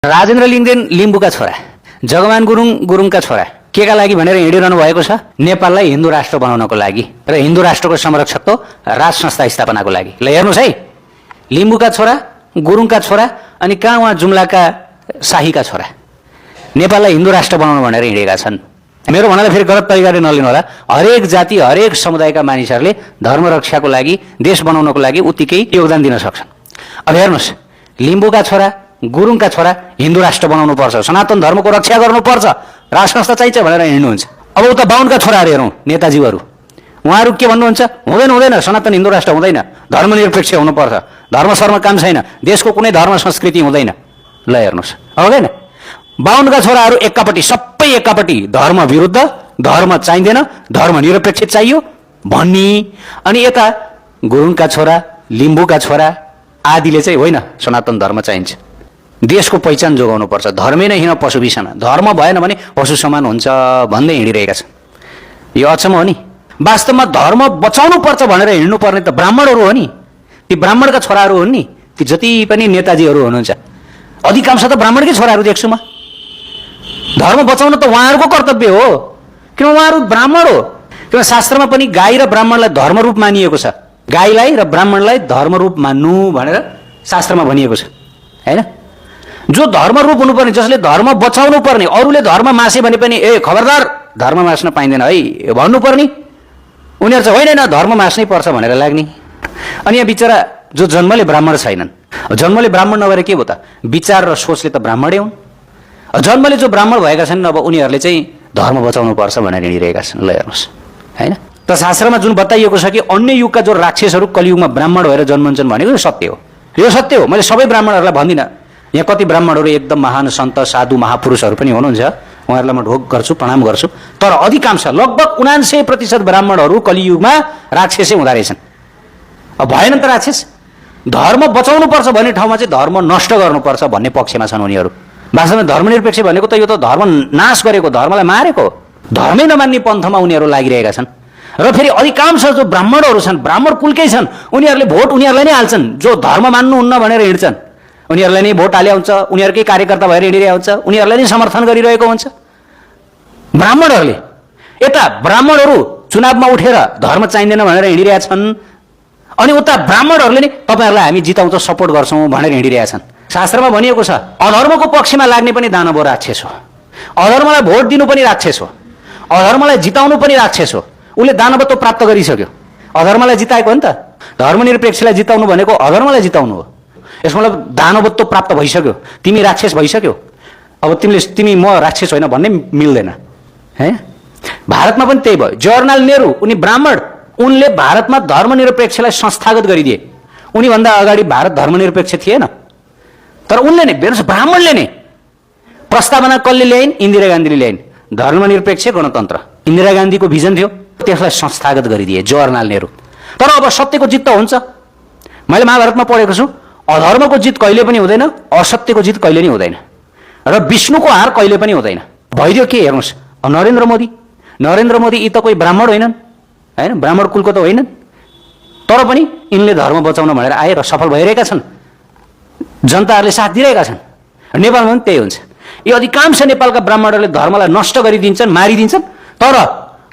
राजेन्द्र लिङ्गदेन लिम्बुका छोरा, जगमान गुरुङ गुरुङका छोरा केका लागि भनेर हिँडिरहनु भएको छ नेपाललाई हिन्दू राष्ट्र बनाउनको लागि र हिन्दू राष्ट्रको संरक्षकको राज संस्था स्थापनाको लागि। ल हेर्नुस् है, लिम्बुका छोरा, गुरुङका छोरा अनि कहाँ उहाँ जुम्लाका शाहीका छोरा नेपाललाई हिन्दू राष्ट्र बनाउनु भनेर हिँडेका छन्। मेरो भन्नाले फेरि गलत तरिकाले नलिनु होला। हरेक जाति हरेक समुदायका मानिसहरूले धर्म रक्षाको लागि देश बनाउनको लागि उत्तिकै योगदान दिन सक्छन्। अब हेर्नुस्, लिम्बुका छोरा गुरुङका छोरा हिन्दू राष्ट्र बनाउनु पर्छ, सनातन धर्मको रक्षा गर्नुपर्छ, राज संस्था चाहिन्छ भनेर हिँड्नुहुन्छ। अब उता बाहुनका छोराहरू हेरौँ, नेताजीहरू, उहाँहरू के भन्नुहुन्छ? हुँदैन हुँदैन, सनातन हिन्दू राष्ट्र हुँदैन, धर्मनिरपेक्ष हुनुपर्छ, धर्म सर्म काम छैन, देशको कुनै धर्म संस्कृति हुँदैन। ल हेर्नुहोस्, हुँदैन। बाहुनका छोराहरू एकापट्टि, सबै एकापट्टि धर्म विरुद्ध, धर्म चाहिँदैन, धर्म निरपेक्ष चाहियो भन्ने, अनि यता गुरुङका छोरा लिम्बुका छोरा आदिले चाहिँ होइन, सनातन धर्म चाहिन्छ, देशको पहिचान जोगाउनु पर्छ, धर्मै नै हिँड पशु बिसमा, धर्म भएन भने पशु समान हुन्छ भन्दै हिँडिरहेका छन्। यो अचम्म हो नि। वास्तवमा धर्म बचाउनु पर्छ भनेर हिँड्नु पर्ने त ब्राह्मणहरू हो नि, ती ब्राह्मणका छोराहरू हुन् नि, ती जति पनि नेताजीहरू हुनुहुन्छ अधिकांश त ब्राह्मणकै छोराहरू देख्छु म। धर्म बचाउनु त उहाँहरूको कर्तव्य हो, किन उहाँहरू ब्राह्मण हो। किन शास्त्रमा पनि गाई र ब्राह्मणलाई धर्मरूप मानिएको छ, गाईलाई र ब्राह्मणलाई धर्मरूप मान्नु भनेर शास्त्रमा भनिएको छ, हैन? जो धर्मरूप हुनुपर्ने, जसले धर्म बचाउनु पर्ने, अरूले धर्म मासे भने पनि ए खबरदार धर्म मास्न पाइँदैन है भन्नुपर्ने, उनीहरू चाहिँ होइन धर्म मास्नै पर्छ भनेर लाग्ने। अनि यहाँ बिचरा जो जन्मले ब्राह्मण छैनन्, जन्मले ब्राह्मण नभएर के भयो त? विचार र सोचले त ब्राह्मणै हुन्। जन्मले जो ब्राह्मण भएका छन् अब उनीहरूले चाहिँ धर्म बचाउनु पर्छ भनेर हिँडिरहेका छन्। ल हेर्नुहोस्, होइन त? शास्त्रमा जुन बताइएको छ कि अन्य युगका जो राक्षसहरू कलियुगमा ब्राह्मण भएर जन्मन्छन् भनेको यो सत्य हो, यो सत्य हो। मैले सबै ब्राह्मणहरूलाई भन्दिनँ, यहाँ कति ब्राह्मणहरू एकदम महान सन्त साधु महापुरुषहरू पनि हुनुहुन्छ, उहाँहरूलाई म ढोक गर्छु, प्रणाम गर्छु, तर अधिकांश लगभग 99% ब्राह्मणहरू कलियुगमा राक्षसै हुँदो रहेछन्। अब भएन त राक्षस, धर्म बचाउनु पर्छ भन्ने ठाउँमा चाहिँ धर्म नष्ट गर्नुपर्छ भन्ने पक्षमा छन् उनीहरू। वास्तवमा धर्मनिरपेक्ष भनेको त यो त धर्म नाश गरेको, धर्मलाई मारेको, धर्मै नमान्ने पन्थमा उनीहरू लागिरहेका छन्। र फेरि अधिकांश जो ब्राह्मणहरू छन्, ब्राह्मण कुलकै छन्, उनीहरूले भोट उनीहरूलाई नै हाल्छन्, जो धर्म मान्नुहुन्न भनेर हिँड्छन् उनीहरूलाई नै भोट हाले हुन्छ, उनीहरूकै कार्यकर्ता भएर हिँडिरहेको हुन्छ, उनीहरूलाई नै समर्थन गरिरहेको हुन्छ ब्राह्मणहरूले। यता ब्राह्मणहरू चुनावमा उठेर धर्म चाहिँदैन भनेर हिँडिरहेका छन्, अनि उता ब्राह्मणहरूले नै तपाईँहरूलाई हामी जिताउँछ सपोर्ट गर्छौँ भनेर हिँडिरहेका छन्। शास्त्रमा भनिएको छ अधर्मको पक्षमा लाग्ने पनि दानव हो, राक्षस हो, अधर्मलाई भोट दिनु पनि राक्षस हो, अधर्मलाई जिताउनु पनि राक्षस हो। उसले दानवत्व प्राप्त गरिसक्यो, अधर्मलाई जिताएको हो नि त। धर्मनिरपेक्षलाई जिताउनु भनेको अधर्मलाई जिताउनु हो। यसको मतलब दानवत्व प्राप्त भइसक्यो, तिमी राक्षस भइसक्यो, अब तिमी म राक्षस होइन भन्ने मिल्दैन है। भारतमा पनि त्यही भयो। जवाहरलाल नेहरू उनी ब्राह्मण, उनले भारतमा धर्मनिरपेक्षलाई संस्थागत गरिदिए। उनीभन्दा अगाडि भारत धर्मनिरपेक्ष थिएन, तर उनले नै ब्राह्मणले नै प्रस्तावना कसले ल्याइन्? इन्दिरा गान्धीले ल्याइन्, धर्मनिरपेक्ष गणतन्त्र। इन्दिरा गान्धीको भिजन थियो, त्यसलाई संस्थागत गरिदिए जवाहरलाल नेहरू। तर अब सत्यको जित त हुन्छ। मैले महाभारतमा पढेको छु, अधर्मको जित कहिले पनि हुँदैन, असत्यको जित कहिले नै हुँदैन, र विष्णुको हार कहिले पनि हुँदैन। भइदियो के? हेर्नुहोस्, नरेन्द्र मोदी यी त कोही ब्राह्मण होइनन्, होइन, ब्राह्मण कुलको त होइनन्, तर पनि यिनले धर्म बचाउन भनेर आए र सफल भइरहेका छन्, जनताहरूले साथ दिइरहेका छन्। नेपालमा पनि त्यही हुन्छ। यो अधिकांश नेपालका ब्राह्मणहरूले धर्मलाई नष्ट गरिदिन्छन्, मारिदिन्छन्, तर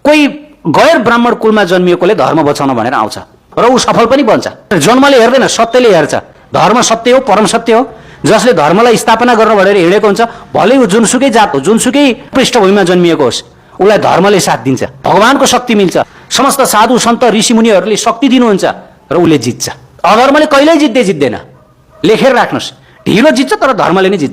कोही गैर ब्राह्मण कुलमा जन्मिएकोले धर्म बचाउन भनेर आउँछ र ऊ सफल पनि बन्छ। जन्मले हेर्दैन, सत्यले हेर्छ। धर्म सत्य हो, परम सत्य हो। जसले धर्मलाई स्थापना गर्न भनेर हिँडेको हुन्छ, भलै ऊ जुनसुकै जात हो, जुनसुकै पृष्ठभूमिमा जन्मिएको होस्, उसलाई धर्मले साथ दिन्छ, भगवानको शक्ति मिल्छ, समस्त साधु सन्त ऋषि मुनिहरूले शक्ति दिनुहुन्छ र उसले जित्छ। अधर्मले कहिल्यै जित्दैन, लेखेर राख्नुहोस्, ढिलो जित्छ तर धर्मले नै जित्छ।